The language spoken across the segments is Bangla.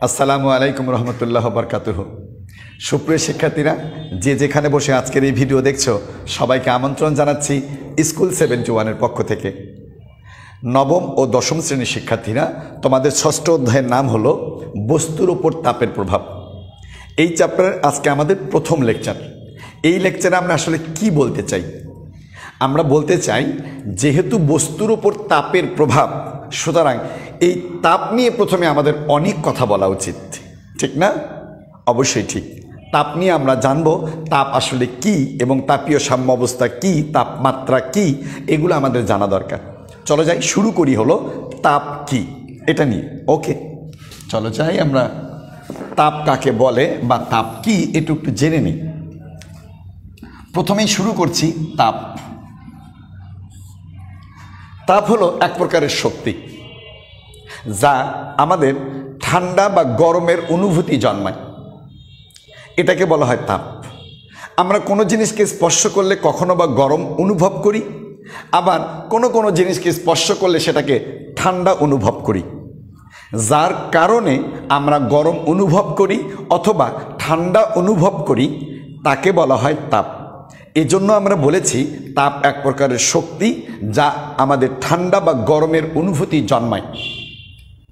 আসসালামু আলাইকুম রহমতুল্লাহ বরকাতুহু। সুপ্রিয় শিক্ষার্থীরা, যে যেখানে বসে আজকের এই ভিডিও দেখছো, সবাইকে আমন্ত্রণ জানাচ্ছি স্কুল 71-এর পক্ষ থেকে। নবম ও দশম শ্রেণীর শিক্ষার্থীরা, তোমাদের ষষ্ঠ অধ্যায়ের নাম হলো বস্তুর উপর তাপের প্রভাব। এই চ্যাপ্টারের আজকে আমাদের প্রথম লেকচার। এই লেকচারে আমরা আসলে কি বলতে চাই? আমরা বলতে চাই, যেহেতু বস্তুর উপর তাপের প্রভাব, সুতরাং এই তাপ নিয়ে প্রথমে আমাদের অনেক কথা বলা উচিত, ঠিক না? অবশ্যই ঠিক। তাপ নিয়ে আমরা জানব তাপ আসলে কি এবং তাপীয় সাম্য অবস্থা কি, তাপমাত্রা কি, এগুলো আমাদের জানা দরকার। চলো যাই, শুরু করি হলো তাপ কি এটা নিয়ে। ওকে, চলো যাই, আমরা তাপ কাকে বলে বা তাপ কি এটা একটু জেনে নিই। প্রথমেই শুরু করছি তাপ। তাপ হলো এক প্রকারের শক্তি যা আমাদের ঠান্ডা বা গরমের অনুভূতি জন্মায়। এটাকে বলা হয় তাপ। আমরা কোনো জিনিসকে স্পর্শ করলে কখনো বা গরম অনুভব করি, আবার কোনো জিনিসকে স্পর্শ করলে সেটাকে ঠান্ডা অনুভব করি। যার কারণে আমরা গরম অনুভব করি অথবা ঠান্ডা অনুভব করি, তাকে বলা হয় তাপ। এজন্য আমরা বলেছি তাপ এক প্রকারের শক্তি যা আমাদের ঠান্ডা বা গরমের অনুভূতি জন্মায়।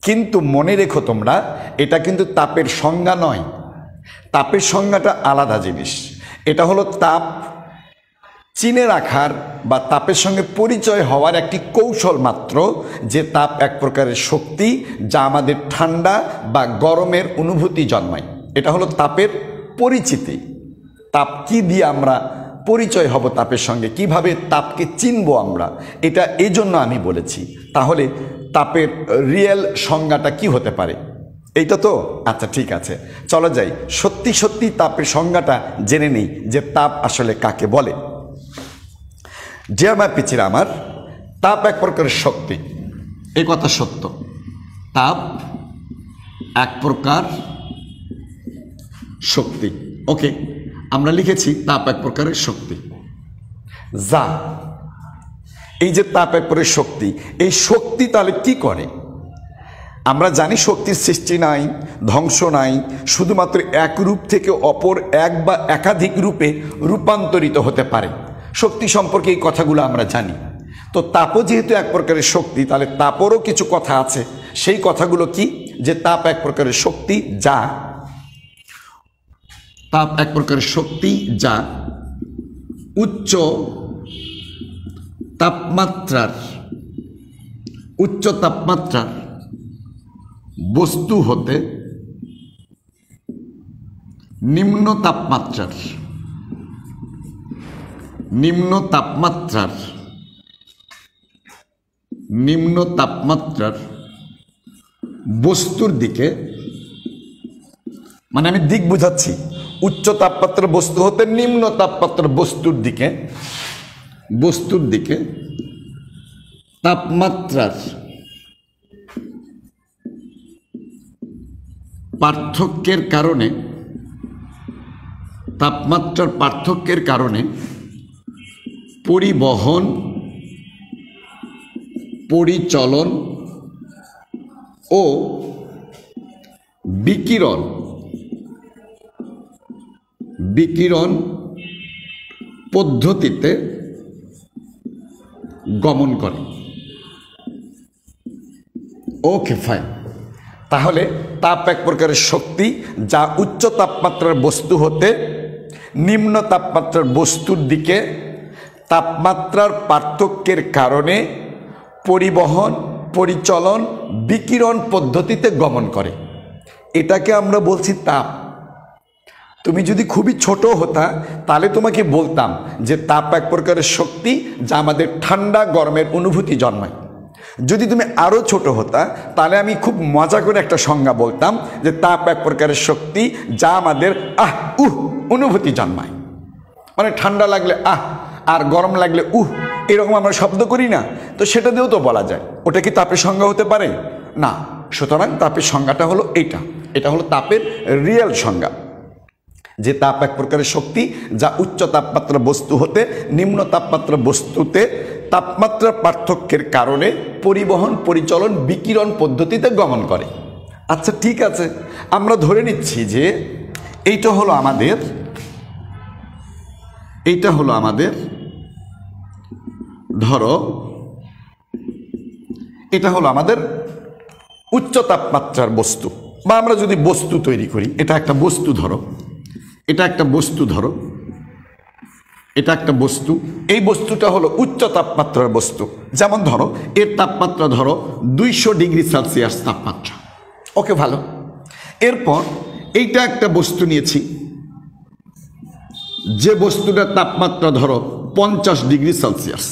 কিন্তু মনে রেখো তোমরা, এটা কিন্তু তাপের সংজ্ঞা নয়। তাপের সংজ্ঞাটা আলাদা জিনিস। এটা হলো তাপ চিনে রাখার বা তাপের সঙ্গে পরিচয় হওয়ার একটি কৌশল মাত্র, যে তাপ এক প্রকারের শক্তি যা আমাদের ঠান্ডা বা গরমের অনুভূতি জন্মায়। এটা হলো তাপের পরিচিতি। তাপ কি দিয়ে আমরা পরিচয় হব তাপের সঙ্গে, কিভাবে তাপকে চিনব আমরা, এটা এই জন্য আমি বলেছি। তাহলে তাপের রিয়েল সংজ্ঞাটা কি হতে পারে? এইটা তো আচ্ছা, ঠিক আছে, চলো যাই সত্যি তাপের সংজ্ঞাটা জেনে নিই, যে তাপ আসলে কাকে বলে। যে আমার পিছিয়ে আমার তাপ এক প্রকারের শক্তি, এই কথা সত্য। তাপ এক প্রকার শক্তি। ওকে, আমরা লিখেছি তাপ এক প্রকারের শক্তি যা, এই যে তাপ এক প্রকারের শক্তি, এই শক্তি তাহলে কি করে? আমরা জানি শক্তির সৃষ্টি নাই, ধ্বংস নাই, শুধুমাত্র এক রূপ থেকে অপর এক বা একাধিক রূপে রূপান্তরিত হতে পারে। শক্তি সম্পর্কে এই কথাগুলো আমরা জানি। তো তাপও যেহেতু এক প্রকারের শক্তি, তাহলে তাপেরও কিছু কথা আছে। সেই কথাগুলো কি? যে তাপ এক প্রকারের শক্তি যা, তাপ এক প্রকারের শক্তি যা উচ্চ তাপমাত্রার বস্তু হতে নিম্ন তাপমাত্রার বস্তুর দিকে, মানে আমি দিক বুঝাচ্ছি, উচ্চ তাপমাত্রার বস্তু হতে নিম্ন তাপমাত্রার বস্তুর দিকে তাপমাত্রার পার্থক্যের কারণে পরিবহন, পরিচলন ও বিকিরণ পদ্ধতিতে গমন করে। ওকে, ফাইন। তাহলে তাপ এক প্রকারের শক্তি যা উচ্চ তাপমাত্রার বস্তু হতে নিম্ন তাপমাত্রার বস্তুর দিকে তাপমাত্রার পার্থক্যের কারণে পরিবহন, পরিচলন, বিকিরণ পদ্ধতিতে গমন করে। এটাকে আমরা বলছি তাপ। তুমি যদি খুবই ছোট হতা, তাহলে তোমাকে বলতাম যে তাপ এক প্রকারের শক্তি যা আমাদের ঠান্ডা গরমের অনুভূতি জন্মায়। যদি তুমি আরও ছোট হতা, তাহলে আমি খুব মজা করে একটা সংজ্ঞা বলতাম যে তাপ এক প্রকারের শক্তি যা আমাদের অনুভূতি জন্মায়। মানে ঠান্ডা লাগলে আর গরম লাগলে এরকম আমরা শব্দ করি না, তো সেটা দিয়েও তো বলা যায়। ওটা কি তাপের সংজ্ঞা হতে পারে? না। সুতরাং তাপের সংজ্ঞাটা হলো এটা হলো তাপের রিয়েল সংজ্ঞা, যে তাপ এক প্রকারের শক্তি যা উচ্চ তাপমাত্রা বস্তু হতে নিম্ন তাপমাত্রা বস্তুতে তাপমাত্রার পার্থক্যের কারণে পরিবহন, পরিচলন, বিকিরণ পদ্ধতিতে গমন করে। আচ্ছা ঠিক আছে, আমরা ধরে নিচ্ছি যে এইটা হলো আমাদের ধরো এটা হলো আমাদের উচ্চ তাপমাত্রার বস্তু, বা আমরা যদি বস্তু তৈরি করি, এটা একটা বস্তু ধরো, এটা একটা বস্তু, এই বস্তুটা হলো উচ্চ তাপমাত্রার বস্তু। যেমন ধরো এর তাপমাত্রা ধরো 200 ডিগ্রি সেলসিয়াস তাপমাত্রা। ওকে, ভালো। এরপর এইটা একটা বস্তু নিয়েছি, যে বস্তুটার তাপমাত্রা ধরো 50 ডিগ্রি সেলসিয়াস।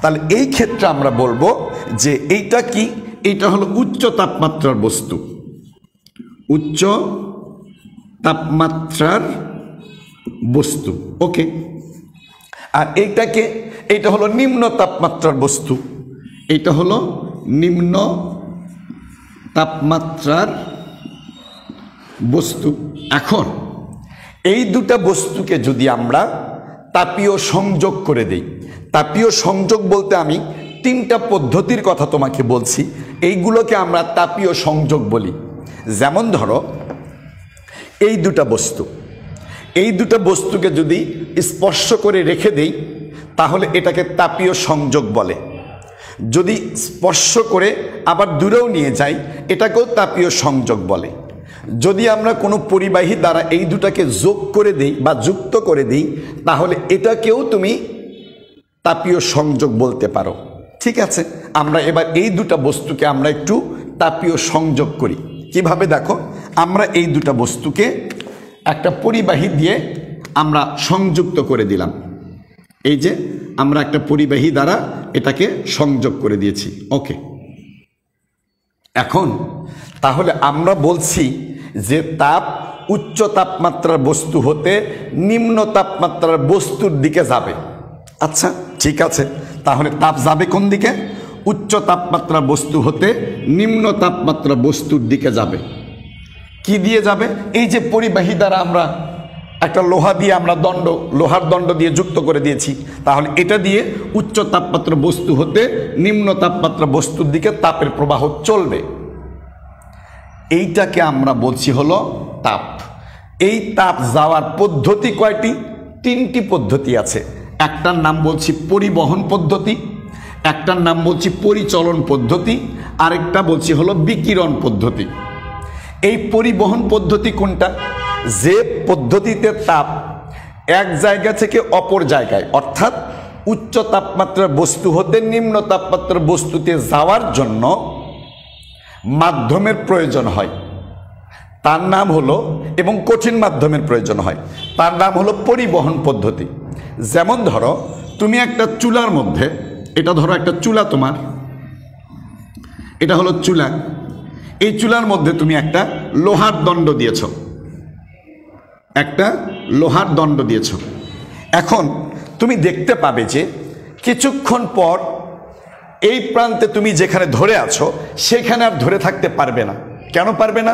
তাহলে এই ক্ষেত্রে আমরা বলবো যে এইটা কি, এইটা হলো উচ্চ তাপমাত্রার বস্তু, উচ্চ তাপমাত্রার বস্তু। ওকে, আর এইটা হলো নিম্ন তাপমাত্রার বস্তু, এইটা হলো নিম্ন তাপমাত্রার বস্তু। এখন এই দুটা বস্তুকে যদি আমরা তাপীয় সংযোগ করে দেই, তাপীয় সংযোগ বলতে আমি 3টা পদ্ধতির কথা তোমাকে বলছি, এইগুলোকে আমরা তাপীয় সংযোগ বলি। যেমন ধরো এই দুটা বস্তুকে যদি স্পর্শ করে রেখে দেই তাহলে এটাকে তাপীয় সংযোগ বলে। যদি স্পর্শ করে আবার দূরেও নিয়ে যাই এটাকেও তাপীয় সংযোগ বলে। যদি আমরা কোনো পরিবাহী দ্বারা এই দুটাকে যোগ করে দিই বা যুক্ত করে দিই তাহলে এটাকেও তুমি তাপীয় সংযোগ বলতে পারো। ঠিক আছে, আমরা এবার এই দুটা বস্তুকে আমরা একটু তাপীয় সংযোগ করি। কিভাবে দেখো, আমরা এই দুটা বস্তুকে একটা পরিবাহী দিয়ে আমরা সংযুক্ত করে দিলাম। এই যে আমরা একটা পরিবাহী দ্বারা এটাকে সংযোগ করে দিয়েছি। ওকে, এখন তাহলে আমরা বলছি যে তাপ উচ্চ তাপমাত্রার বস্তু হতে নিম্ন তাপমাত্রার বস্তুর দিকে যাবে। আচ্ছা ঠিক আছে, তাহলে তাপ যাবে কোন দিকে? উচ্চ তাপমাত্রার বস্তু হতে নিম্ন তাপমাত্রার বস্তুর দিকে যাবে। কি দিয়ে যাবে? এই যে পরিবাহী দ্বারা আমরা একটা লোহার দণ্ড দিয়ে যুক্ত করে দিয়েছি, তাহলে এটা দিয়ে উচ্চ তাপমাত্রার বস্তু হতে নিম্ন তাপমাত্রার বস্তুর দিকে তাপের প্রবাহ চলবে। এইটাকে আমরা বলছি হলো তাপ। এই তাপ যাওয়ার পদ্ধতি কয়টি? 3টি পদ্ধতি আছে। একটার নাম বলছি পরিবহন পদ্ধতি, একটার নাম বলছি পরিচলন পদ্ধতি, আরেকটা বলছি হলো বিকিরণ পদ্ধতি। এই পরিবহন পদ্ধতি কোনটা? যে পদ্ধতিতে তাপ এক জায়গা থেকে অপর জায়গায়, অর্থাৎ উচ্চ তাপমাত্রার বস্তু হতে নিম্ন তাপমাত্রার বস্তুতে যাওয়ার জন্য মাধ্যমের প্রয়োজন হয়, তার নাম হলো, এবং কঠিন মাধ্যমের প্রয়োজন হয়, তার নাম হলো পরিবহন পদ্ধতি। যেমন ধরো তুমি একটা চুলার মধ্যে, এটা ধরো একটা চুলা, তোমার এটা হলো চুলা, এই চুলার মধ্যে তুমি একটা লোহার দণ্ড দিয়েছ, এখন তুমি দেখতে পাবে যে কিছুক্ষণ পর এই প্রান্তে তুমি যেখানে ধরে আছো সেখানে আর ধরে থাকতে পারবে না। কেন পারবে না?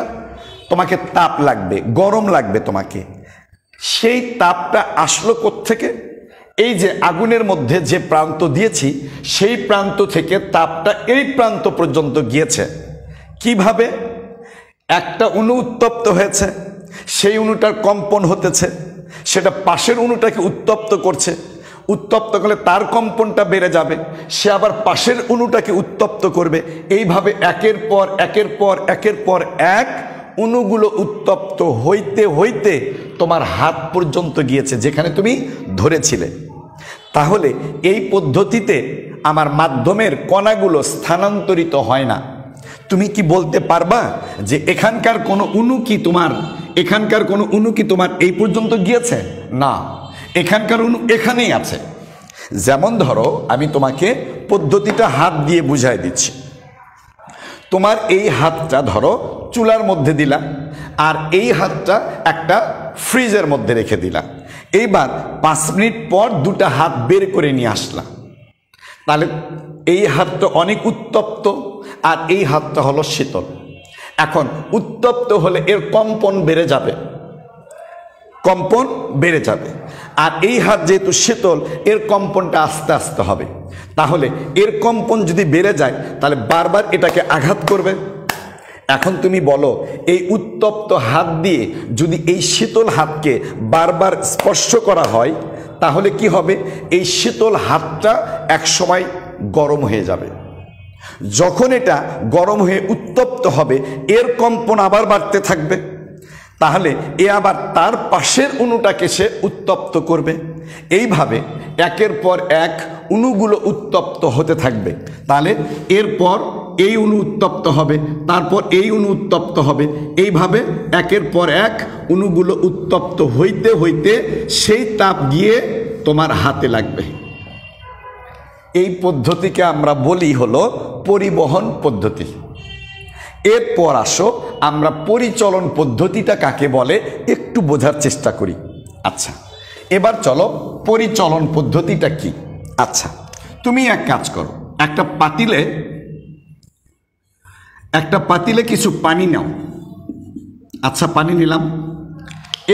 তোমাকে তাপ লাগবে, গরম লাগবে তোমাকে। সেই তাপটা আসলো কোত্থেকে? এই যে আগুনের মধ্যে যে প্রান্ত দিয়েছি সেই প্রান্ত থেকে তাপটা এই প্রান্ত পর্যন্ত গিয়েছে। কিভাবে? একটা অণু উত্তপ্ত হয়েছে, সেই অণুটার কম্পন হতেছে, সেটা পাশের অণুটাকে উত্তপ্ত করছে, উত্তপ্ত করলে তার কম্পনটা বেড়ে যাবে, সে আবার পাশের অণুটাকে উত্তপ্ত করবে। এইভাবে একের পর এক অণুগুলো উত্তপ্ত হইতে হইতে তোমার হাত পর্যন্ত গিয়েছে যেখানে তুমি ধরেছিলে। তাহলে এই পদ্ধতিতে আমার মাধ্যমের কণাগুলো স্থানান্তরিত হয় না। তুমি কি বলতে পারবা যে এখানকার কোনো অণু কি তোমার এই পর্যন্ত গিয়েছে? না, এখানকার অণু এখানেই আছে। যেমন ধরো আমি তোমাকে পদ্ধতিটা হাত দিয়ে বুঝাই দিচ্ছি। তোমার এই হাতটা ধরো চুলার মধ্যে দিলা, আর এই হাতটা একটা ফ্রিজের মধ্যে রেখে দিলা। এইবার 5 মিনিট পর দুটা হাত বের করে নিয়ে আসলা, তাহলে এই হাতটা অনেক উত্তপ্ত আর এই হাতটা হলো শীতল। এখন উত্তপ্ত হলে এর কম্পন বেড়ে যাবে, আর এই হাত যেহেতু শীতল এর কম্পনটা আস্তে আস্তে হবে। তাহলে এর কম্পন যদি বেড়ে যায় তাহলে বারবার এটাকে আঘাত করবে, এখন তুমি বলো, এই উত্তপ্ত হাত দিয়ে যদি এই শীতল হাতকে বারবার স্পর্শ করা হয় তাহলে কি হবে? এই শীতল হাতটা একসময় গরম হয়ে যাবে। যখন এটা গরম হয়ে উত্তপ্ত হবে, এর কম্পন আবার বাড়তে থাকবে। তাহলে এ আবার তার পাশের অণুটাকে সে উত্তপ্ত করবে। এইভাবে একের পর এক অণুগুলো উত্তপ্ত হতে থাকবে। তাহলে এরপর এই অণু উত্তপ্ত হবে, তারপর এই অণু উত্তপ্ত হবে। এইভাবে একের পর এক অণুগুলো উত্তপ্ত হইতে হইতে সেই তাপ গিয়ে তোমার হাতে লাগবে। এই পদ্ধতিকে আমরা বলি হলো পরিবহন পদ্ধতি। এরপর আসো আমরা পরিচলন পদ্ধতিটা কাকে বলে একটু বোঝার চেষ্টা করি। আচ্ছা, এবার চলো পরিচলন পদ্ধতিটা কি। আচ্ছা, তুমি এক কাজ করো, একটা পাতিলে কিছু পানি নাও। আচ্ছা, পানি নিলাম।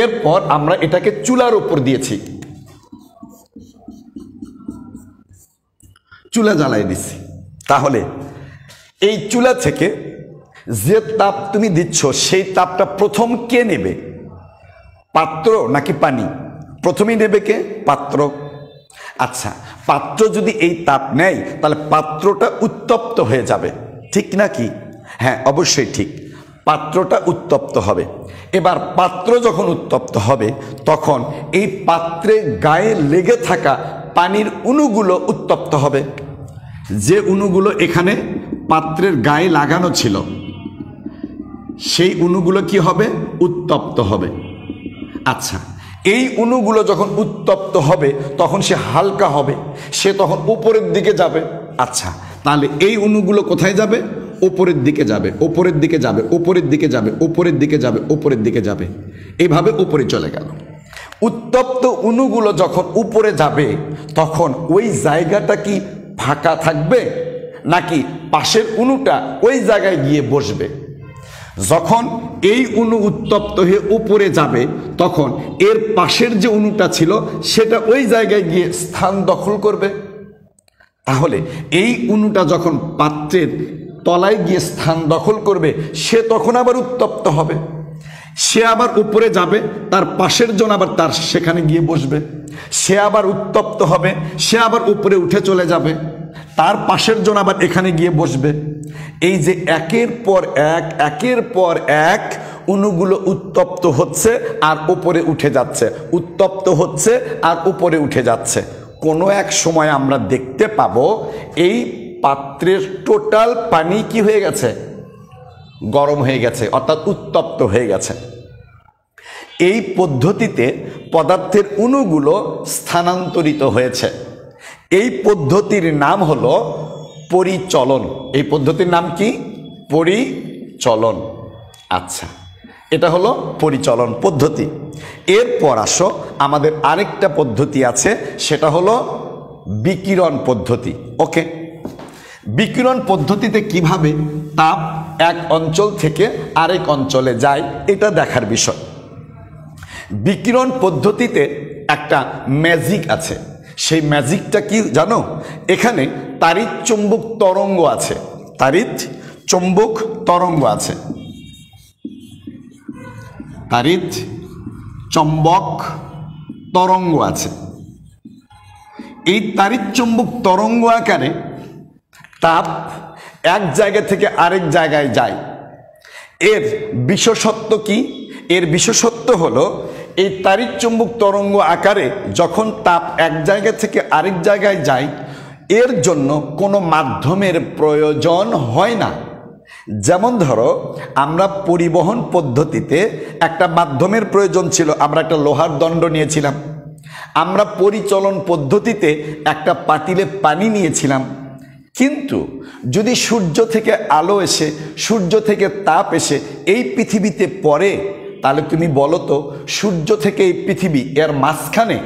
এরপর আমরা এটাকে চুলার উপর দিয়েছি, চুলা জ্বালাই দিছি। তাহলে এই চুলা থেকে যে তাপ তুমি দিচ্ছ সেই তাপটা প্রথম কে নেবে? পাত্র নাকি পানি? প্রথমেই নেবে কে? পাত্র। আচ্ছা, পাত্র যদি এই তাপ নেয় তাহলে পাত্রটা উত্তপ্ত হয়ে যাবে, ঠিক নাকি? হ্যাঁ, অবশ্যই ঠিক, পাত্রটা উত্তপ্ত হবে। এবার পাত্র যখন উত্তপ্ত হবে তখন এই পাত্রে গায়ে লেগে থাকা পানির অণুগুলো উত্তপ্ত হবে। যে অণুগুলো এখানে পাত্রের গায়ে লাগানো ছিল সেই অণুগুলো কি হবে? উত্তপ্ত হবে। আচ্ছা, এই অণুগুলো যখন উত্তপ্ত হবে তখন সে হালকা হবে, সে তখন উপরের দিকে যাবে। আচ্ছা, তাহলে এই অণুগুলো কোথায় যাবে? উপরের দিকে যাবে, উপরের দিকে যাবে, উপরের দিকে যাবে, উপরের দিকে যাবে, উপরের দিকে যাবে। এইভাবে উপরে চলে গেল। উত্তপ্ত অণুগুলো যখন উপরে যাবে তখন ওই জায়গাটা কি ফাঁকা থাকবে নাকি পাশের অণুটা ওই জায়গায় গিয়ে বসবে? যখন এই অণু উত্তপ্ত হয়ে উপরে যাবে তখন এর পাশের যে অণুটা ছিল সেটা ওই জায়গায় গিয়ে স্থান দখল করবে। তাহলে এই অণুটা যখন পাত্রের তলায় গিয়ে স্থান দখল করবে সে তখন আবার উত্তপ্ত হবে। সে আবার উপরে যাবে, তার পাশের জন আবার তার সেখানে গিয়ে বসবে। সে আবার উত্তপ্ত হবে, সে আবার উপরে উঠে চলে যাবে, তার পাশের জন আবার এখানে গিয়ে বসবে। এই যে একের পর এক অণুগুলো উত্তপ্ত হচ্ছে আর উপরে উঠে যাচ্ছে, উত্তপ্ত হচ্ছে আর উপরে উঠে যাচ্ছে। কোনো এক সময় আমরা দেখতে পাবো এই পাত্রের টোটাল পানি কি হয়ে গেছে? গরম হয়ে গেছে, অর্থাৎ উত্তপ্ত হয়ে গেছে। এই পদ্ধতিতে পদার্থের অণুগুলো স্থানান্তরিত হয়েছে। এই পদ্ধতির নাম হলো পরিচলন। এই পদ্ধতির নাম কি? পরিচলন। আচ্ছা, এটা হলো পরিচলন পদ্ধতি। এরপর আসো আমাদের আরেকটা পদ্ধতি আছে, সেটা হলো বিকিরণ পদ্ধতি। ওকে, বিকিরণ পদ্ধতিতে কিভাবে তাপ এক অঞ্চল থেকে আরেক অঞ্চলে যায় এটা দেখার বিষয়। বিকিরণ পদ্ধতিতে একটা ম্যাজিক আছে। সেই ম্যাজিকটা কি জানো? এখানে তাড়িৎ চুম্বক তরঙ্গ আছে, তাড়িৎ চুম্বক তরঙ্গ আছে, তাড়িৎ চুম্বক তরঙ্গ আছে। এই তাড়িৎ চুম্বক তরঙ্গ আকারে তাপ এক জায়গা থেকে আরেক জায়গায় যায়। এর বিশেষত্ব কি? এর বিশেষত্ব হলো এই তাড়িৎ চুম্বক তরঙ্গ আকারে যখন তাপ এক জায়গা থেকে আরেক জায়গায় যায় এর জন্য কোনো মাধ্যমের প্রয়োজন হয় না। যেমন ধরো, আমরা পরিবহন পদ্ধতিতে একটা মাধ্যমের প্রয়োজন ছিল, আমরা একটা লোহার দণ্ড নিয়েছিলাম। আমরা পরিচলন পদ্ধতিতে একটা পাতিলে পানি নিয়েছিলাম। কিন্তু যদি সূর্য থেকে আলো এসে, সূর্য থেকে তাপ এসে এই পৃথিবীতে পড়ে, তাহলে তুমি বলো তো সূর্য থেকে এই পৃথিবী এর মাঝখানে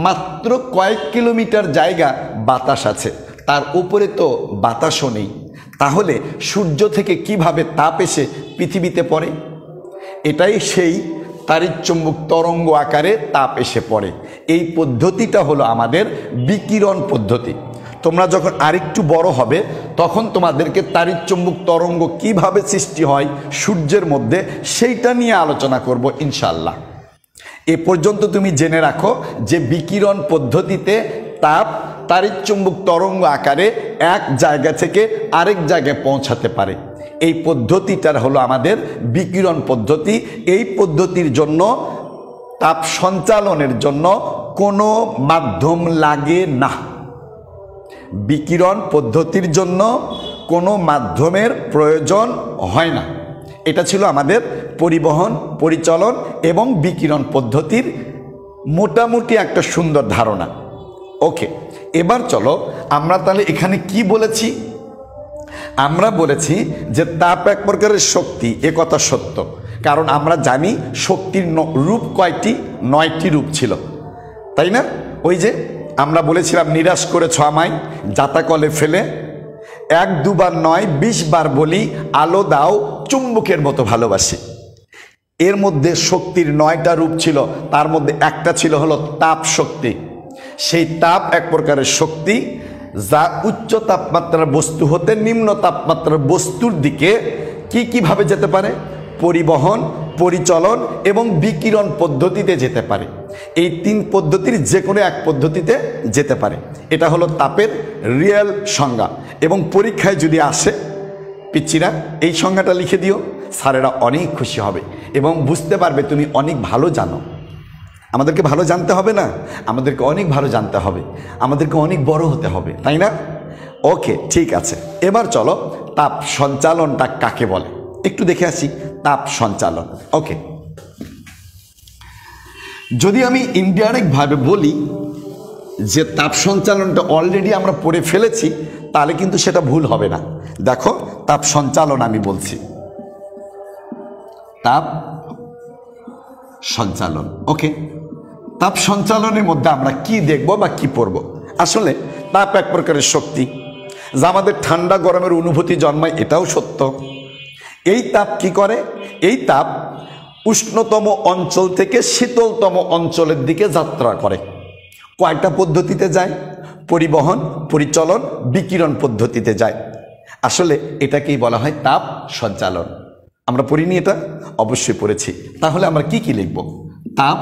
মাত্র কয়েক কিলোমিটার জায়গা বাতাস আছে, তার উপরে তো বাতাসও নেই। তাহলে সূর্য থেকে কিভাবে তাপ এসে পৃথিবীতে পড়ে? এটাই সেই তাড়িৎ চুম্বক তরঙ্গ আকারে তাপ এসে পড়ে। এই পদ্ধতিটা হলো আমাদের বিকিরণ পদ্ধতি। তোমরা যখন আরেকটু বড় হবে তখন তোমাদেরকে তাড়িৎচুম্বক তরঙ্গ কিভাবে সৃষ্টি হয় সূর্যের মধ্যে সেইটা নিয়ে আলোচনা করব ইনশাআল্লাহ। এ পর্যন্ত তুমি জেনে রাখো যে বিকিরণ পদ্ধতিতে তাপ তাড়িৎচুম্বক তরঙ্গ আকারে এক জায়গা থেকে আরেক জায়গায় পৌঁছাতে পারে। এই পদ্ধতিটার হলো আমাদের বিকিরণ পদ্ধতি। এই পদ্ধতির জন্য তাপ সঞ্চালনের জন্য কোনো মাধ্যম লাগে না। বিকিরণ পদ্ধতির জন্য কোনো মাধ্যমের প্রয়োজন হয় না। এটা ছিল আমাদের পরিবহন, পরিচলন এবং বিকিরণ পদ্ধতির মোটামুটি একটা সুন্দর ধারণা। ওকে, এবার চলো আমরা তাহলে এখানে কি বলেছি। আমরা বলেছি যে তাপ এক প্রকারের শক্তি, এ কথা সত্য। কারণ আমরা জানি শক্তির রূপ কয়টি, 9টি রূপ ছিল, তাই না? ওই যে আমরা বলেছিলাম নিরাশ করেছ আমায় জাতাকলে ফেলে, 1 2বার নয় 20 বার বলি আলো দাও চুম্বকের মতো ভালোবাসি। এর মধ্যে শক্তির 9টা রূপ ছিল, তার মধ্যে একটা ছিল হলো তাপ শক্তি। সেই তাপ এক প্রকারের শক্তি যা উচ্চ তাপমাত্রার বস্তু হতে নিম্ন তাপমাত্রার বস্তুর দিকে কিভাবে যেতে পারে, পরিবহন, পরিচলন এবং বিকিরণ পদ্ধতিতে যেতে পারে। এই 3 পদ্ধতির যে কোনো এক পদ্ধতিতে যেতে পারে। এটা হলো তাপের রিয়েল সংজ্ঞা। এবং পরীক্ষায় যদি আসে পিচ্চিরা এই সংজ্ঞাটা লিখে দিও, স্যারেরা অনেক খুশি হবে এবং বুঝতে পারবে তুমি অনেক ভালো জানো। আমাদেরকে ভালো জানতে হবে না, আমাদেরকে অনেক ভালো জানতে হবে, আমাদেরকে অনেক বড় হতে হবে, তাই না? ওকে, ঠিক আছে। এবার চলো তাপ সঞ্চালনটা কাকে বলে একটু দেখে আসি। তাপ সঞ্চালন, ওকে, যদি আমি ইনডাইরেক্টভাবে বলি যে তাপ সঞ্চালনটা অলরেডি আমরা পড়ে ফেলেছি, তাহলে কিন্তু সেটা ভুল হবে না। দেখো তাপ সঞ্চালন আমি বলছি, তাপ সঞ্চালন। ওকে, তাপ সঞ্চালনের মধ্যে আমরা কি দেখব বা কি পড়ব? আসলে তাপ এক প্রকারের শক্তি যা আমাদের ঠান্ডা গরমের অনুভূতি জন্মায়, এটাও সত্য। এই তাপ কি করে? এই তাপ উষ্ণতম অঞ্চল থেকে শীতলতম অঞ্চলের দিকে যাত্রা করে। কয়টা পদ্ধতিতে যায়? পরিবহন, পরিচলন, বিকিরণ পদ্ধতিতে যায়। আসলে এটাকেই বলা হয় তাপ সঞ্চালন। আমরা পড়িনি এটা? অবশ্যই পড়েছি। তাহলে আমরা কি কি লিখব? তাপ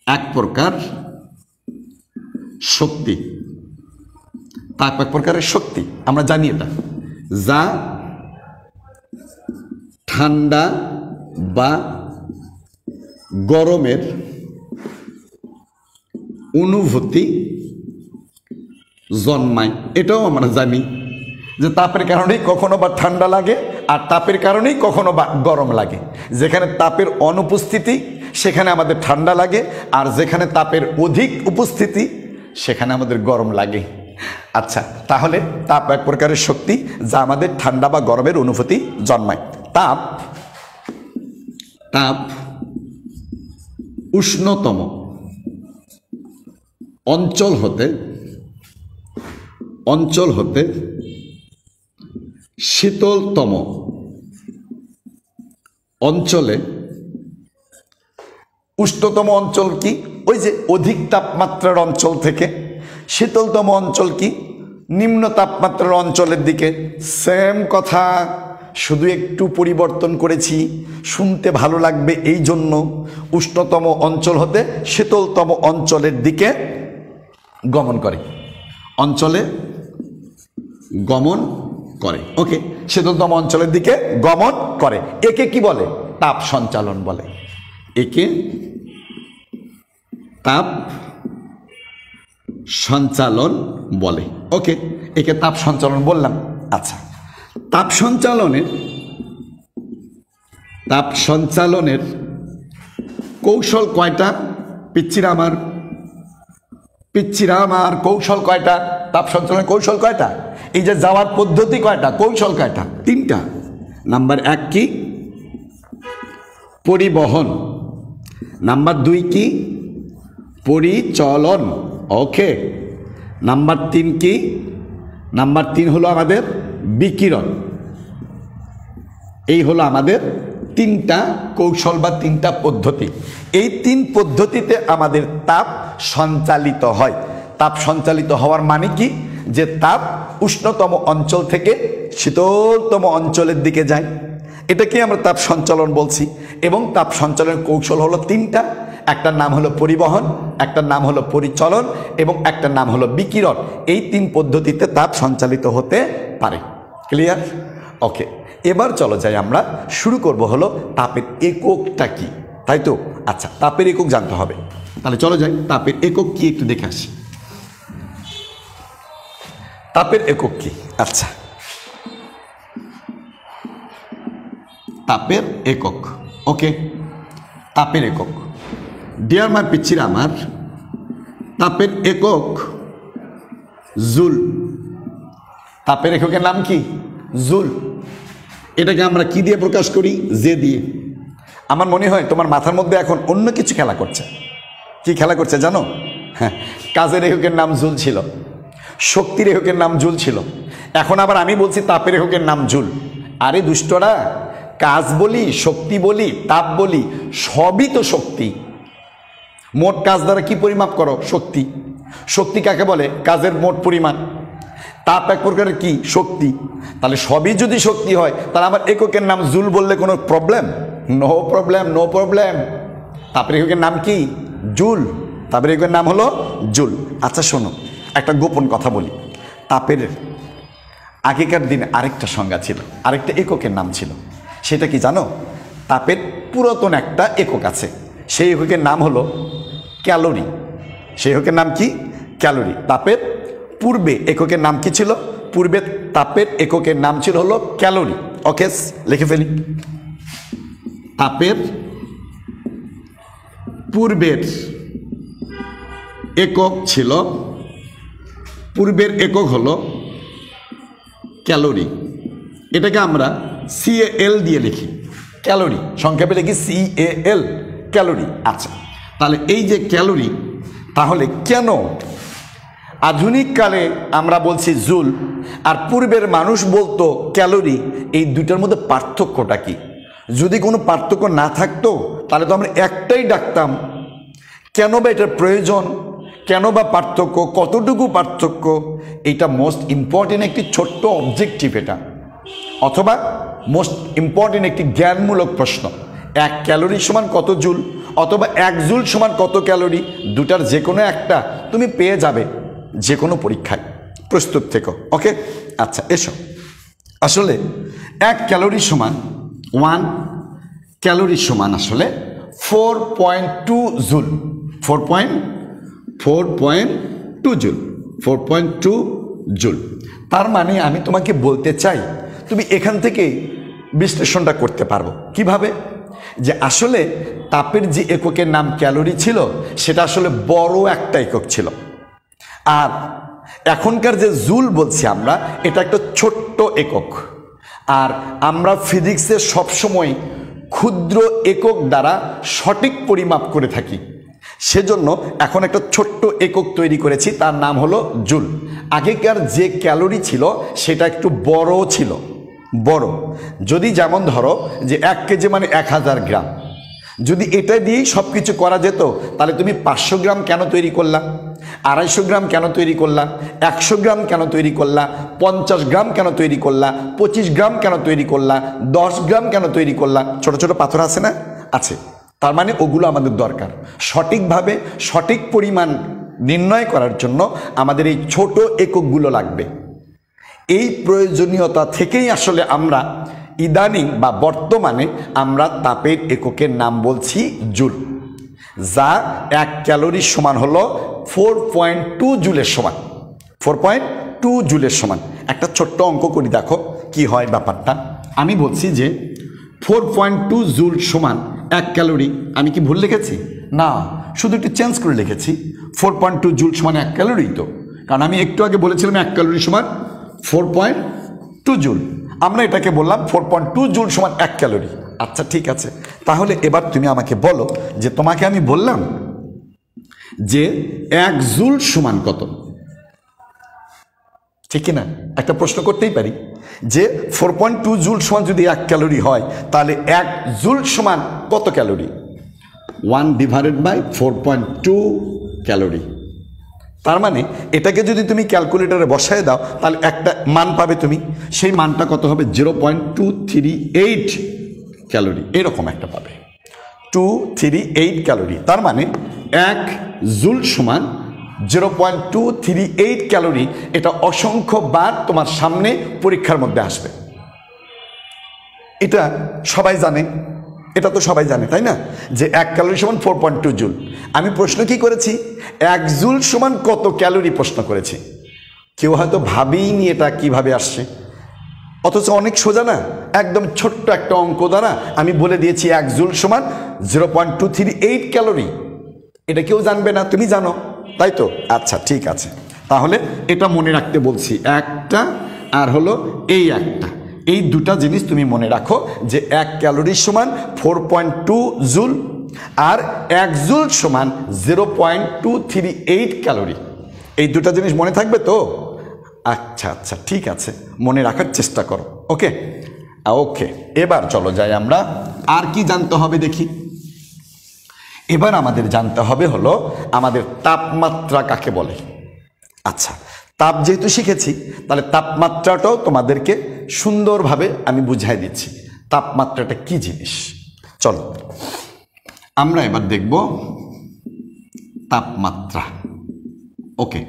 এক প্রকার শক্তি। তাপ এক প্রকারের শক্তি, আমরা জানি এটা, যা ঠান্ডা বা গরমের অনুভূতি জন্মায়। এটাও আমরা জানি যে তাপের কারণেই কখনো বা ঠান্ডা লাগে আর তাপের কারণেই কখনো বা গরম লাগে। যেখানে তাপের অনুপস্থিতি সেখানে আমাদের ঠান্ডা লাগে, আর যেখানে তাপের অধিক উপস্থিতি সেখানে আমাদের গরম লাগে। আচ্ছা, তাহলে তাপ এক প্রকারের শক্তি যা আমাদের ঠান্ডা বা গরমের অনুভূতি জন্মায়। তাপ তাপ উষ্ণতম অঞ্চল হতে শীতলতম অঞ্চলে, উষ্ণতম অঞ্চল কি? ওই যে অধিক তাপমাত্রার অঞ্চল থেকে। শীতলতম অঞ্চল কি? নিম্ন তাপমাত্রার অঞ্চলের দিকে। সেম কথা, শুধু একটু পরিবর্তন করেছি, শুনতে ভালো লাগবে এই জন্য। উষ্ণতম অঞ্চল হতে শীতলতম অঞ্চলের দিকে গমন করে, অঞ্চলে গমন করে। ওকে, শীতলতম অঞ্চলের দিকে গমন করে। একে কি বলে? তাপ সঞ্চালন বলে। একে তাপ সঞ্চালন বলে। ওকে, একে তাপ সঞ্চালন বললাম। আচ্ছা, তাপ সঞ্চালনের কৌশল কয়টা? পিচ্ছিরা আমার কৌশল কয়টা? তাপ সঞ্চালনের কৌশল কয়টা? এই যে যাওয়ার পদ্ধতি কয়টা? কৌশল কয়টা? 3টা। নাম্বার 1 কি? পরিবহন। নাম্বার 2 কি? পরিচলন। ওকে। নাম্বার 3 কি? নাম্বার 3 হলো আমাদের বিকিরণ। এই হলো আমাদের 3টা কৌশল বা 3টা পদ্ধতি। এই 3 পদ্ধতিতে আমাদের তাপ সঞ্চালিত হয়। তাপ সঞ্চালিত হওয়ার মানে কি, যে তাপ উষ্ণতম অঞ্চল থেকে শীতলতম অঞ্চলের দিকে যায়, এটাকে আমরা তাপ সঞ্চালন বলছি। এবং তাপ সঞ্চালনের কৌশল হলো তিনটা, একটার নাম হলো পরিবহন, একটার নাম হলো পরিচলন এবং একটার নাম হলো বিকিরণ। এই তিন পদ্ধতিতে তাপ সঞ্চালিত হতে পারে। ক্লিয়ার? ওকে, এবার চলো যাই, আমরা শুরু করব হলো তাপের এককটা কি, তাই তো? আচ্ছা, তাপের একক জানতে হবে, তাহলে চলো যাই তাপের একক কি একটু দেখে আসি। তাপের একক কি? আচ্ছা, তাপের একক, ওকে, তাপের একক। ডিয়ার মাই পিচ্ছিরা আমার, তাপের একক জুল। তাপের এককের নাম কি? জুল। এটাকে আমরা কি দিয়ে প্রকাশ করি? জে দিয়ে। আমার মনে হয় তোমার মাথার মধ্যে এখন অন্য কিছু খেলা করছে। কি খেলা করছে জানো? হ্যাঁ, কাজের এককের নাম জুল ছিল, শক্তির এককের নাম জুল ছিল, এখন আবার আমি বলছি তাপের এককের নাম জুল। আরে দুষ্টরা, কাজ বলি, শক্তি বলি, তাপ বলি, সবই তো শক্তি। মোট কাজ দ্বারা কি পরিমাপ করো? শক্তি। শক্তি কাকে বলে? কাজের মোট পরিমাণ। তাপ এক প্রকারের কি? শক্তি। তাহলে সবই যদি শক্তি হয়, তাহলে আমার এককের নাম জুল বললে কোনো problem? No problem, no problem. তাপের এককের নাম কি? জুল। তাপের এককের নাম হলো জুল। আচ্ছা শোনো, একটা গোপন কথা বলি। তাপের আগেকার দিনে আরেকটা সংজ্ঞা ছিল, আরেকটা এককের নাম ছিল। সেটা কি জানো? তাপের পুরাতন একটা একক আছে, সেই এককের নাম হলো ক্যালোরি। সেই এককের নাম কি? ক্যালোরি। তাপের পূর্বে এককের নাম কি ছিল? পূর্বে তাপের এককের নাম ছিল হলো ক্যালোরি। ওকে, লিখে ফেলি। তাপের পূর্বের একক ছিল, পূর্বের একক হলো ক্যালোরি। এটাকে আমরা CAL দিয়ে লিখি, ক্যালোরি, সংক্ষেপে লিখি CAL, ক্যালোরি। আচ্ছা, তাহলে এই যে ক্যালোরি, তাহলে কেন আধুনিক কালে আমরা বলছি জুল আর পূর্বের মানুষ বলতো ক্যালোরি? এই দুইটার মধ্যে পার্থক্যটা কি? যদি কোনো পার্থক্য না থাকতো তাহলে তো আমরা একটাই ডাকতাম। কেন বা এটার প্রয়োজন? কেন বা পার্থক্য? কতটুকু পার্থক্য? এটা মোস্ট ইম্পর্টেন্ট একটি ছোট্ট অবজেক্টিভ এটা, অথবা মোস্ট ইম্পর্টেন্ট একটি জ্ঞানমূলক প্রশ্ন। 1 ক্যালোরি সমান কত জুল, অথবা 1 জুল সমান কত ক্যালোরি, দুটার যে কোনো একটা তুমি পেয়ে যাবে যে কোনো পরীক্ষায়। প্রস্তুত থেকো। ওকে, আচ্ছা এসো। আসলে 1 ক্যালোরি সমান 1 ক্যালোরি সমান আসলে 4.2 জুল। 4.2 joule, 4.2 joule. তার মানে আমি তোমাকে বলতে চাই, তুমি এখান থেকে বিশ্লেষণটা করতে পারবো কিভাবে, যে আসলে তাপের যে এককের নাম ক্যালোরি ছিল সেটা আসলে বড় একটা একক ছিল, আর এখনকার যে জুল বলছি আমরা, এটা একটা ছোট্ট একক। আর আমরা ফিজিক্সে সবসময় ক্ষুদ্র একক দ্বারা সঠিক পরিমাপ করে থাকি, সেজন্য এখন একটা ছোট্ট একক তৈরি করেছি, তার নাম হলো জুল। আগেকার যে ক্যালোরি ছিল সেটা একটু বড় ছিল, বড়। যদি যেমন ধরো যে 1 কেজি মানে 1000 গ্রাম, যদি এটা দিয়েই সব কিছু করা যেত, তাহলে তুমি 500 গ্রাম কেন তৈরি করলা, 250 গ্রাম কেন তৈরি করলা, 100 গ্রাম কেন তৈরি করলা, 50 গ্রাম কেন তৈরি করলা, 25 গ্রাম কেন তৈরি করলা, 10 গ্রাম কেন তৈরি করলা? ছোট ছোট পাথর আছে না? আছে। তার মানে ওগুলো আমাদের দরকার। সঠিকভাবে সঠিক পরিমাণ নির্ণয় করার জন্য আমাদের এই ছোট এককগুলো লাগবে। এই প্রয়োজনীয়তা থেকেই আসলে আমরা ইদানিং বা বর্তমানে আমরা তাপের এককের নাম বলছি জুল, যা 1 ক্যালোরির সমান হলো 4.2 জুলের সমান। 4.2 জুলের সমান। একটা ছোট্ট অঙ্ক করি, দেখো কি হয় ব্যাপারটা। আমি বলছি যে 4.2 জুল সমান 1 ক্যালোরি। আমি কি ভুল লিখেছি? না, শুধু একটু চেঞ্জ করে লিখেছি। 4.2 জুল সমান 1 ক্যালোরি তো, কারণ আমি একটু আগে বলেছিলাম 1 ক্যালোরি সমান 4.2 জুল। আমরা এটাকে বললাম 4.2 জুল সমান 1 ক্যালোরি। আচ্ছা ঠিক আছে, তাহলে এবার তুমি আমাকে বলো যে তোমাকে আমি বললাম যে 1 জুল সমান কত, ঠিক কিনা? একটা প্রশ্ন করতেই পারি যে 4.2 জুল সমান যদি 1 ক্যালোরি হয়, তাহলে 1 জুল সমান কত ক্যালোরি? 1 divided by 4.2 calorie. তার মানে এটাকে যদি তুমি ক্যালকুলেটরে বসায় দাও তাহলে একটা মান পাবে তুমি, সেই মানটা কত হবে 0.238 ক্যালোরি, এরকম একটা পাবে 238 ক্যালোরি। তার মানে 1 জুল সমান 0.238 ক্যালোরি। এটা অসংখ্য বার তোমার সামনে পরীক্ষার মধ্যে আসবে। এটা সবাই জানে, এটা তো সবাই জানে তাই না, যে 1 ক্যালোরি সমান 4.2 জুল। আমি প্রশ্ন কি করেছি, 1 জুল সমান কত ক্যালোরি প্রশ্ন করেছি। কেউ হয়তো ভাবেইনি এটা কিভাবে আসছে, অথচ অনেক সোজা না, একদম ছোট্ট একটা অঙ্ক দ্বারা আমি বলে দিয়েছি 1 জুল সমান 0.238 ক্যালোরি। এটা কেউ জানবে না, তুমি জানো তাই তো? আচ্ছা ঠিক আছে, তাহলে এটা মনে রাখতে বলছি, একটা আর হলো এই একটা, এই দুটা জিনিস তুমি মনে রাখো যে 1 ক্যালোরি সমান 4.2 জুল আর 1 জুল সমান 0.238 ক্যালোরি। এই দুটা জিনিস মনে থাকবে তো? আচ্ছা আচ্ছা ঠিক আছে, মনে রাখার চেষ্টা করো। ওকে ওকে, এবার চলো যাই আমরা আর কি জানতে হবে দেখি। এবার আমাদের জানতে হবে হলো আমাদের তাপমাত্রা কাকে বলে। আচ্ছা, তাপ যেহেতু শিখেছি তাহলে তাপমাত্রাটাও তোমাদেরকে সুন্দরভাবে আমি বুঝাই দিচ্ছি তাপমাত্রাটা কি জিনিস। চলো আমরা এবার দেখব তাপমাত্রা। ওকে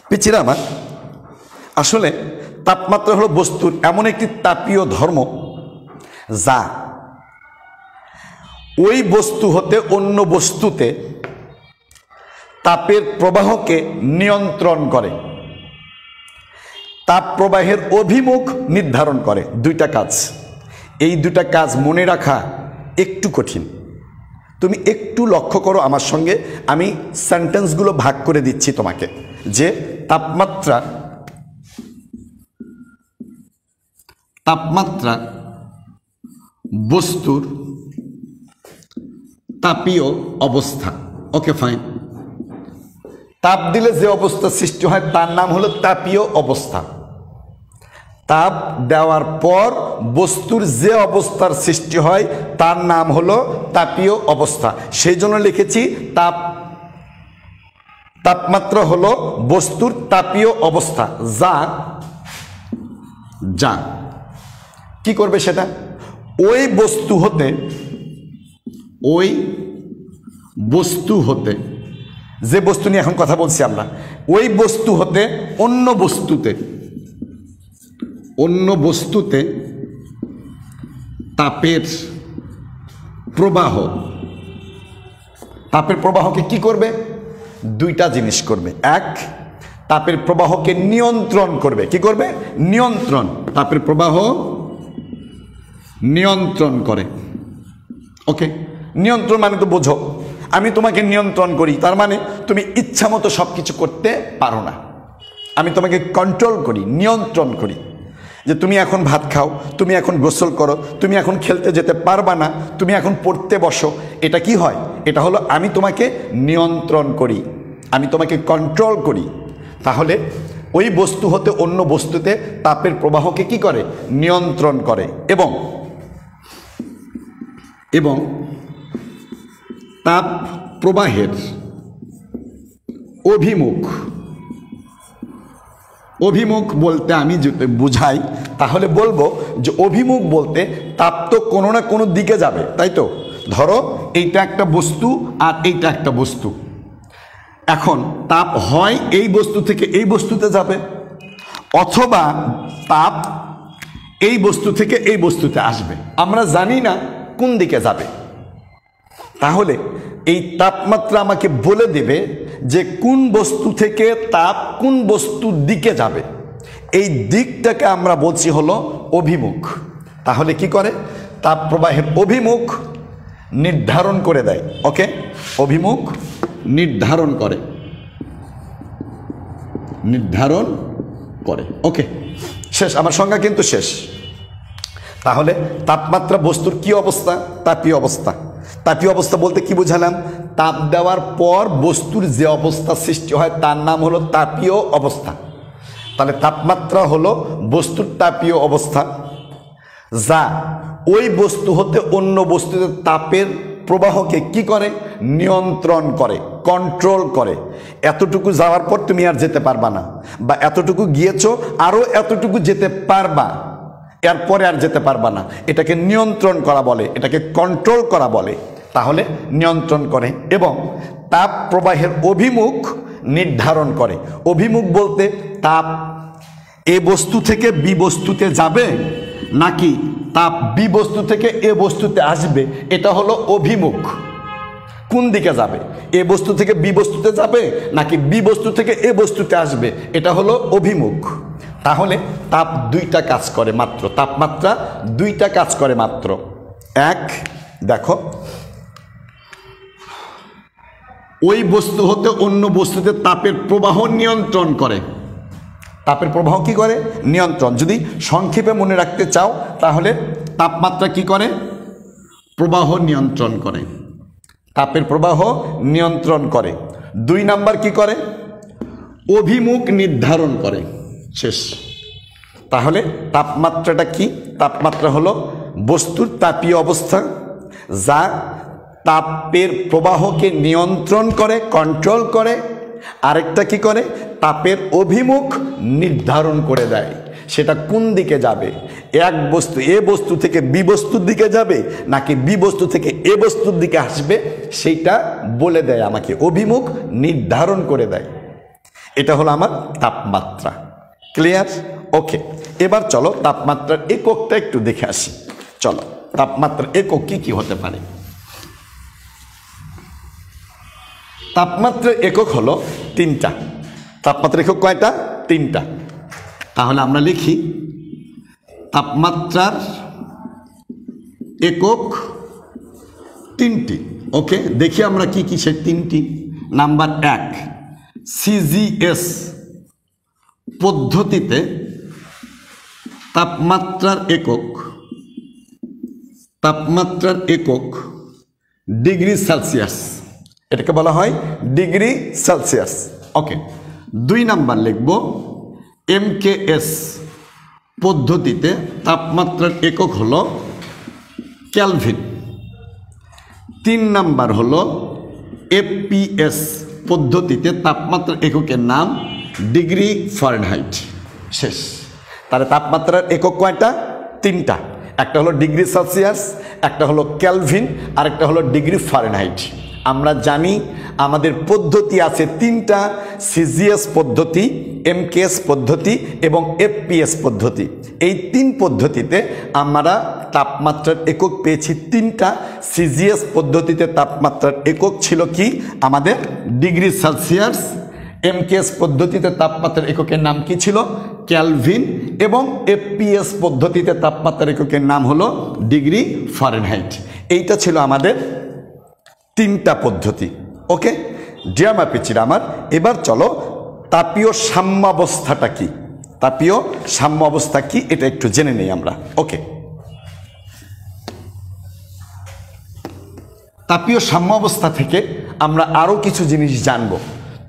পিছিয়ে আমার, আসলে তাপমাত্রা হলো বস্তুর এমন একটি তাপীয় ধর্ম যা ওই বস্তু হতে অন্য বস্তুতে তাপের প্রবাহকে নিয়ন্ত্রণ করে, তাপ প্রবাহের অভিমুখ নির্ধারণ করে। দুইটা কাজ, এই দুটা কাজ মনে রাখা একটু কঠিন। তুমি একটু লক্ষ্য করো আমার সঙ্গে, আমি সেন্টেন্সগুলো ভাগ করে দিচ্ছি তোমাকে, যে তাপমাত্রা বস্তুর তাপীয় অবস্থা। ওকে ফাইন, তাপ দিলে যে অবস্থা সৃষ্টি হয় তার নাম হলো তাপীয় অবস্থা। তাপ দেওয়ার পর বস্তুর যে অবস্থার সৃষ্টি হয় তার নাম হলো তাপীয় অবস্থা। সেই জন্য লিখেছি তাপমাত্রা হলো বস্তুর তাপীয় অবস্থা যা কি করবে, সেটা ওই বস্তু হতে যে বস্তু নিয়ে এখন কথা বলছি আমরা, ওই বস্তু হতে অন্য বস্তুতে তাপের প্রবাহকে কি করবে? দুইটা জিনিস করবে। এক, তাপের প্রবাহকে নিয়ন্ত্রণ করবে। কি করবে? নিয়ন্ত্রণ। তাপের প্রবাহ নিয়ন্ত্রণ করে। ওকে, নিয়ন্ত্রণ মানে তো বোঝো, আমি তোমাকে নিয়ন্ত্রণ করি, তার মানে তুমি ইচ্ছা মতো সব কিছু করতে পারো না। আমি তোমাকে কন্ট্রোল করি, নিয়ন্ত্রণ করি, যে তুমি এখন ভাত খাও, তুমি এখন গোসল করো, তুমি এখন খেলতে যেতে পারবা না, তুমি এখন পড়তে বসো। এটা কি হয়? এটা হলো আমি তোমাকে নিয়ন্ত্রণ করি, আমি তোমাকে কন্ট্রোল করি। তাহলে ওই বস্তু হতে অন্য বস্তুতে তাপের প্রবাহকে কি করে? নিয়ন্ত্রণ করে। এবং তাপ প্রবাহের অভিমুখ বলতে আমি যদি বুঝাই তাহলে বলবো যে অভিমুখ বলতে তাপ তো কোনো না কোনো দিকে যাবে, তাই তো? ধরো এইটা একটা বস্তু আর এইটা একটা বস্তু, এখন তাপ হয় এই বস্তু থেকে এই বস্তুতে যাবে, অথবা তাপ এই বস্তু থেকে এই বস্তুতে আসবে। আমরা জানি না কোন দিকে যাবে। তাহলে এই তাপমাত্রা আমাকে বলে দেবে যে কোন বস্তু থেকে তাপ কোন বস্তুর দিকে যাবে। এই দিকটাকে আমরা বলছি হলো অভিমুখ। তাহলে কি করে? তাপ প্রবাহের অভিমুখ নির্ধারণ করে দেয়। ওকে, অভিমুখ নির্ধারণ করে। ওকে, শেষ, আমার সংজ্ঞা কিন্তু শেষ। তাহলে তাপমাত্রা বস্তুর কি অবস্থা? তাপীয় অবস্থা। তাপীয় অবস্থা বলতে কি বোঝালাম? তাপ দেওয়ার পর বস্তুর যে অবস্থা সৃষ্টি হয় তার নাম হলো তাপীয় অবস্থা। তাহলে তাপমাত্রা হলো বস্তুর তাপীয় অবস্থা, যা ওই বস্তু হতে অন্য বস্তুতে তাপের প্রবাহকে কি করে? নিয়ন্ত্রণ করে। কন্ট্রোল করে। এতটুকু যাওয়ার পর তুমি আর যেতে পারবা না, বা এতটুকু গিয়েছো আরও এতটুকু যেতে পারবা, এরপরে আর যেতে পারবা না। এটাকে নিয়ন্ত্রণ করা বলে, এটাকে কন্ট্রোল করা বলে। তাহলে নিয়ন্ত্রণ করে এবং তাপ প্রবাহের অভিমুখ নির্ধারণ করে। অভিমুখ বলতে তাপ এ বস্তু থেকে বি বস্তুতে যাবে নাকি তাপ বি বস্তু থেকে এ বস্তুতে আসবে, এটা হলো অভিমুখ। কোন দিকে যাবে, এ বস্তু থেকে বি বস্তুতে যাবে নাকি বি বস্তু থেকে এ বস্তুতে আসবে, এটা হলো অভিমুখ। তাহলে তাপ দুইটা কাজ করে মাত্র, তাপমাত্রা দুইটা কাজ করে মাত্র। এক, দেখো ওই বস্তু হতে অন্য বস্তুতে তাপের প্রবাহ নিয়ন্ত্রণ করে। তাপের প্রবাহ কি করে? নিয়ন্ত্রণ। যদি সংক্ষেপে মনে রাখতে চাও তাহলে তাপমাত্রা কি করে? প্রবাহ নিয়ন্ত্রণ করে। তাপের প্রবাহ নিয়ন্ত্রণ করে। দুই নাম্বার কি করে? অভিমুখ নির্ধারণ করে। শেষ। তাহলে তাপমাত্রাটা কি? তাপমাত্রা হলো বস্তুর তাপীয় অবস্থা যা তাপের প্রবাহকে নিয়ন্ত্রণ করে, কন্ট্রোল করে। আরেকটা কি করে? তাপের অভিমুখ নির্ধারণ করে দেয়, সেটা কোন দিকে যাবে। এক বস্তু এ বস্তু থেকে বি বস্তুর দিকে যাবে নাকি বি বস্তু থেকে এ বস্তুর দিকে আসবে, সেইটা বলে দেয় আমাকে, অভিমুখ নির্ধারণ করে দেয়। এটা হলো আমার তাপমাত্রা। ক্লিয়ার? ওকে, এবার চলো তাপমাত্রার এককটা একটু দেখে আসি। চলো, তাপমাত্রার একক কি কি হতে পারে? তাপমাত্রার একক হলো তিনটা। তাপমাত্রার একক কয়টা? তিনটা। তাহলে আমরা লিখি তাপমাত্রার একক তিনটি। ওকে, দেখি আমরা কি কি সেই তিনটি। নাম্বার এক, সিজিএস পদ্ধতিতে তাপমাত্রার একক, তাপমাত্রার একক ডিগ্রি সেলসিয়াস, এটাকে বলা হয় ডিগ্রি সেলসিয়াস। ওকে, দুই নাম্বার লিখব এমকেএস পদ্ধতিতে তাপমাত্রার একক হলো কেলভিন। তিন নাম্বার হলো এফপিএস পদ্ধতিতে তাপমাত্রার এককের নাম ডিগ্রি ফারেনহাইট। শেষ। তাহলে তাপমাত্রার একক কয়টা? তিনটা। একটা হলো ডিগ্রি সেলসিয়াস, একটা হলো কেলভিন, আর একটা হলো ডিগ্রি ফারেনহাইট। আমরা জানি আমাদের পদ্ধতি আছে তিনটা, সিজিএস পদ্ধতি, এমকেএস পদ্ধতি এবং এফপিএস পদ্ধতি। এই তিন পদ্ধতিতে আমরা তাপমাত্রার একক পেয়েছি তিনটা। সিজিএস পদ্ধতিতে তাপমাত্রার একক ছিল কি? আমাদের ডিগ্রি সেলসিয়াস। এমকেএস পদ্ধতিতে তাপমাত্রার এককের নাম কি ছিল? কেলভিন। এবং এফপিএস পদ্ধতিতে তাপমাত্রার এককের নাম হলো ডিগ্রি ফারেনহাইট। এইটা ছিল আমাদের তিনটা পদ্ধতি। ওকে ডিয়ার মাই পিচির আমার, এবার চলো তাপীয় সাম্যাবস্থাটা কি, তাপীয় সাম্য অবস্থা কি এটা একটু জেনে নেই আমরা। ওকে, তাপীয় সাম্য অবস্থা থেকে আমরা আরও কিছু জিনিস জানব,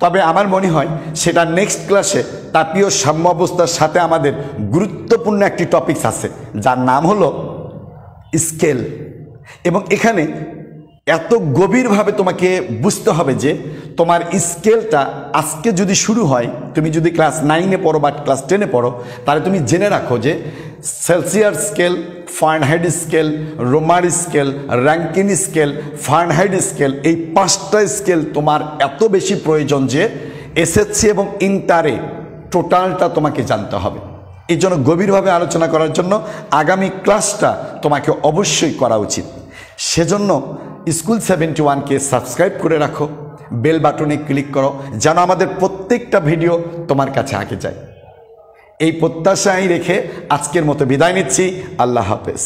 তবে আমার মনে হয় সেটা নেক্সট ক্লাসে। তাপীয় সাম্য অবস্থার সাথে আমাদের গুরুত্বপূর্ণ একটি টপিকস আছে যার নাম হলো স্কেল। এবং এখানে এত গভীরভাবে তোমাকে বুঝতে হবে যে তোমার স্কেলটা আজকে যদি শুরু হয়, তুমি যদি ক্লাস 9-এ পড়ো বা ক্লাস 10-এ পড়ো, তাহলে তুমি জেনে রাখো যে Celsius scale, Fahrenheit scale, Romer scale, Rankine scale, Fahrenheit scale, এই 5টা স্কেল তোমার এত বেশি প্রয়োজন যে এসএসসি এবং ইন্টারে টোটালটা তোমাকে জানতে হবে। এই জন্য গভীরভাবে আলোচনা করার জন্য আগামী ক্লাসটা তোমাকে অবশ্যই করা উচিত। সেজন্য স্কুল 71কে সাবস্ক্রাইব করে রাখো, বেল বাটনে ক্লিক করো যেন আমাদের প্রত্যেকটা ভিডিও তোমার কাছে আগে যায়। এই প্রত্যাশাই রেখে আজকের মতো বিদায় নিচ্ছি। আল্লাহ হাফেজ।